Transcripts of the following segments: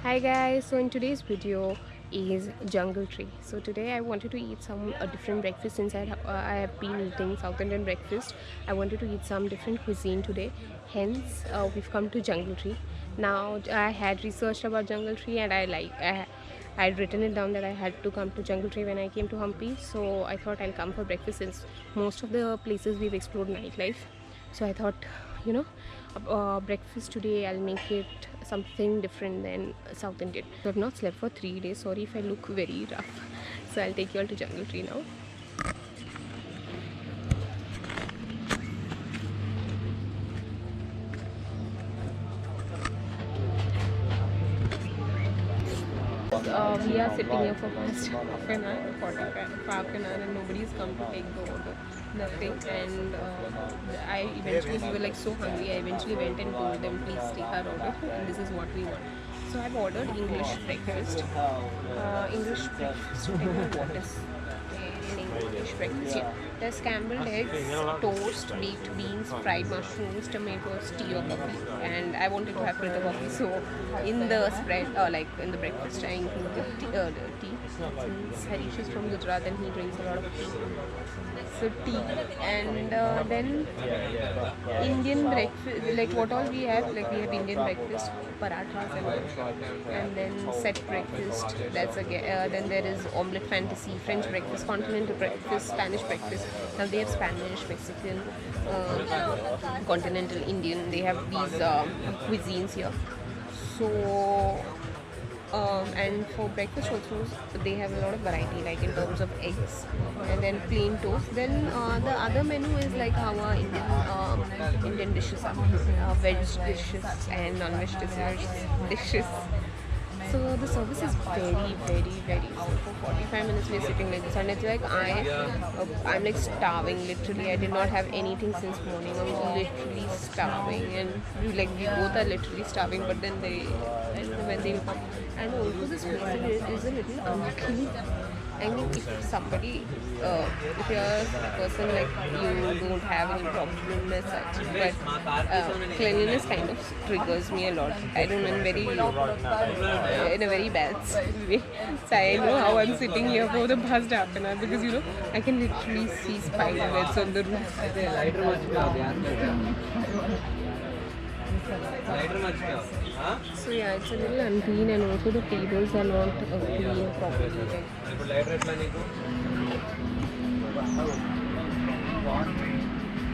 Hi guys, so in today's video is Jungle Tree. So today I wanted to eat some different breakfast since I have been eating South Indian breakfast. I wanted to eat some different cuisine today. Hence, we've come to Jungle Tree. Now I had researched about Jungle Tree and I had written it down that I had to come to Jungle Tree when I came to Hampi. So I thought I'll come for breakfast since most of the places we've explored nightlife. So I thought, you know, breakfast today I'll make it something different than South Indian. So I've not slept for 3 days. Sorry if I look very rough. So I'll take you all to Jungle Tree now. We are sitting here for past half an hour, 45 half an hour, and nobody's come to take the order. Nothing. And I eventually, we were like so hungry. I eventually went and told them, please take our order, and this is what we want. So I've ordered English breakfast. English breakfast. I don't know what is in English breakfast. Yeah. There's scrambled eggs, toast, baked beans, fried mushrooms, tomatoes, tea or coffee. And I wanted to have filter coffee, so in the spread, like in the breakfast, I included tea. Since Harish is from Gujarat and he drinks a lot of tea. So tea, and then Indian breakfast, like what all we have, like we have Indian breakfast, parathas and then set breakfast, that's again, then there is omelette fantasy, French breakfast, continental breakfast, Spanish breakfast. Now they have Spanish, Mexican, continental, Indian, they have these cuisines here. So and for breakfast also they have a lot of variety, like in terms of eggs and then plain toast. Then the other menu is like our Indian dishes are veg dishes and non-veg dishes. So the service is very so for 45 minutes we are sitting like this, and it's like I'm like starving literally. I did not have anything since morning. I'm literally starving, and we both are literally starving, but then when they come, and also this place is a little unclean. I mean, if somebody, if you're a person like you don't have any problem as such, but cleanliness kind of triggers me a lot. I don't know, in a very bad way. So I know how I'm sitting here for the past half an hour because I can literally see spider webs on the roof. So yeah, it's a little unclean, and also the tables are not clean properly.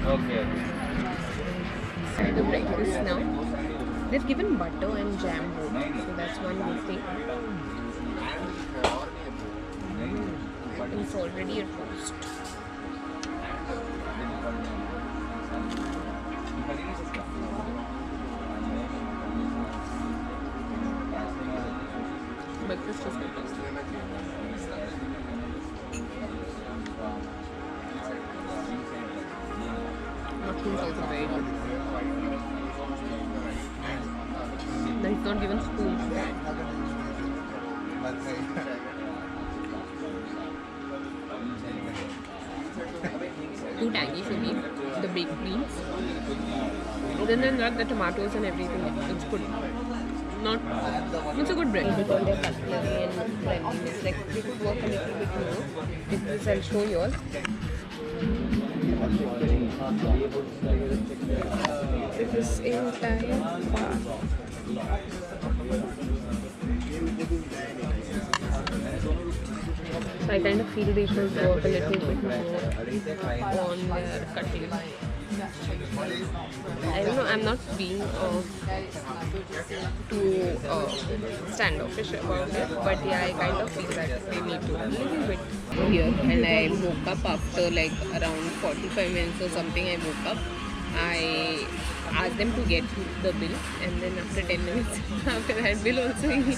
Okay. The breakfast now. They've given butter and jam both, so that's one good thing. It's already a toast. Breakfast is fantastic. Mushroom is also very good. Now it's not given spoon. Too tangy for me, the baked beans. Other than that, the tomatoes and everything, it's good. It's a good bread. With all their cutlery and cleanliness, like they could work a little bit more. This I'll show you all. This entire part. So I kind of feel they should work a little bit more on their cutlery. I don't know, I'm not being too standoffish about it, but yeah, I kind of feel that they need to a little bit here. And I woke up after like around 45 minutes or something. I woke up, I asked them to get the bill, and then after 10 minutes after that bill also he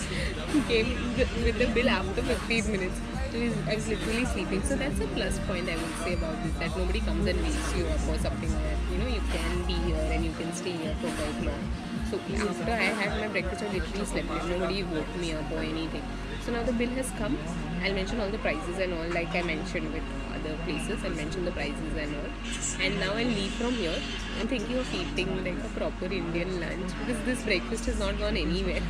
came with the bill after 15 minutes. So I was literally sleeping. So that's a plus point I would say about this, that nobody comes and wakes you up or something like that. You can be here and you can stay here for quite long. So after I had my breakfast, I literally slept. Nobody woke me up or anything. So now the bill has come. I'll mention all the prices and all, like I mentioned with other places. I'll mention the prices and all. And now I'll leave from here. I'm thinking of eating like a proper Indian lunch because this breakfast has not gone anywhere.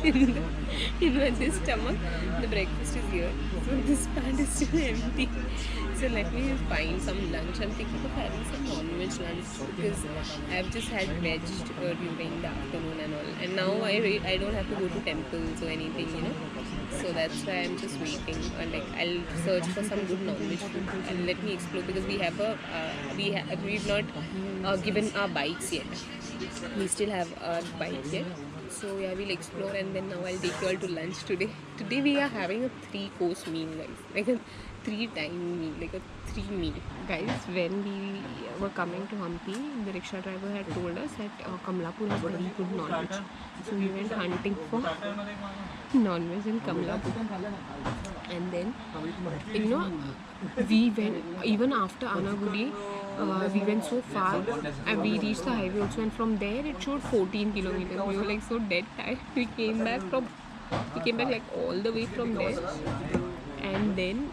in my stomach, the breakfast is here. So this part is still empty. So let me find some lunch. I'm thinking of having some non-veg lunch because I've just had veg during the afternoon and all. And now I don't have to go to temples or anything, you know. So that's why I'm just waiting. Like I'll search for some good non-veg food and let me explore because we've not given our bites yet. We still have our bite yet. So yeah, we'll explore and then now I'll take you all to lunch today. Today we are having a 3-course meal, guys. Like a 3-time meal, like a 3 meal. Guys, when we were coming to Hampi, the rickshaw driver had told us that Kamlapur has very good non-veg. So we went hunting for non-veg in Kamlapur. And then, you know, we went, even after Anagudi, we went so far and we reached the highway also, and from there it showed 14 kilometers. We were like so dead tired. We came back like all the way from there, and then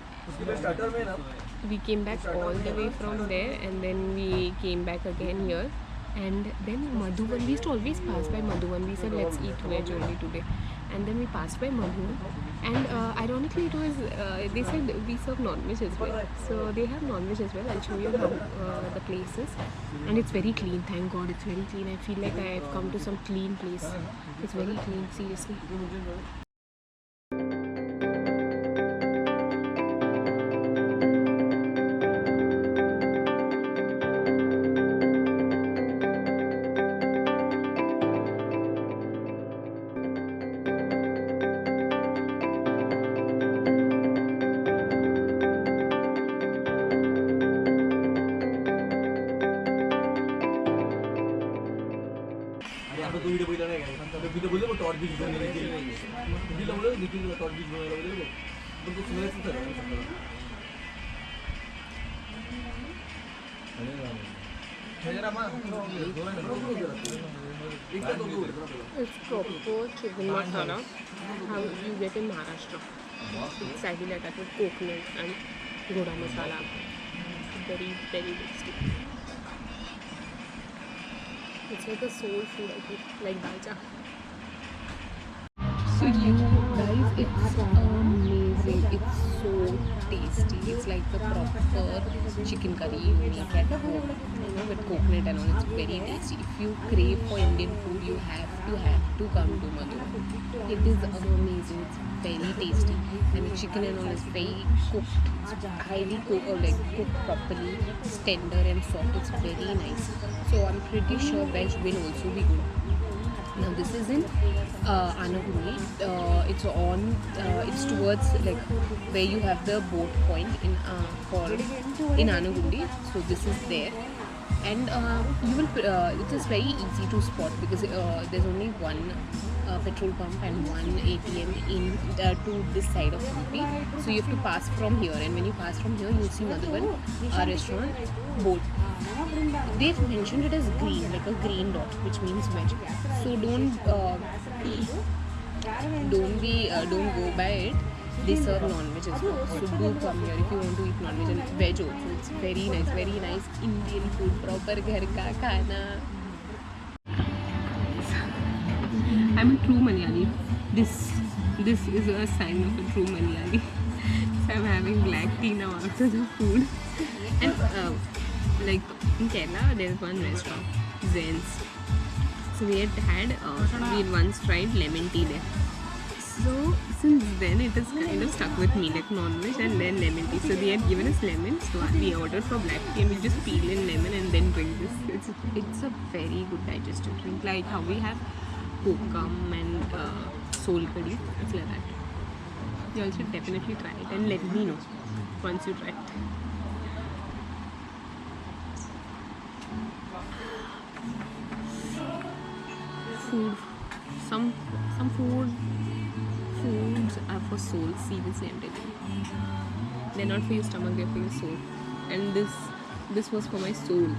we came back all the way from there, and then we came back again here. And then Madhuvan, we used to always pass by Madhuvan. We said let's eat veg only today, and then we passed by Madhuvan, and ironically it was they said we serve non-veg as well. So they have non-veg as well. I'll show you how the place is, and it's very clean. Thank God, it's very clean. I feel like I have come to some clean place. It's very clean, seriously. It's proper chicken masala how you get in Maharashtra. It's slightly like that with coconut and goda masala. Very, very tasty. It's like a soul food, I think, like dalcha. So you guys, it's amazing. It's so tasty. It's like the proper chicken curry you make at home, you know, with coconut and all. It's very tasty. If you crave for Indian food, you have to come to Madhu. It is amazing. It's very tasty, and the chicken and all is very cooked. It's highly cooked properly. It's tender and soft. It's very nice. So I'm pretty sure veg will also be good. Now this is in Anaguri. It's towards like where you have the boat point in Anaguri. So this is there, and you will. It is very easy to spot because there's only one petrol pump and one ATM in to this side of Hampi. So you have to pass from here, and when you pass from here, you'll see Madhuvan restaurant boat. They've mentioned it as green, like a green dot, which means veg. So don't go by it. They serve non-veg as well. So do come here if you want to eat non-veg and veg also. It's very nice Indian food, proper ghar ka khana. I'm a true Malayali. This is a sign of a true Malayali. So I'm having black tea now after the food. And like in Kerala, there's one restaurant, Zen's. So we once tried lemon tea there. So since then it has kind of stuck with me, like non-veg and then lemon tea. So they had given us lemon, so we ordered for black tea and we just peel in lemon and then drink this. It's a very good digestive drink, like how we have kokam and soul curry. It's like that. You all should definitely try it and let me know once you try it. Food. Some foods are for soul. Seriously, I'm telling you. They're not for your stomach, they're for your soul. And this was for my soul.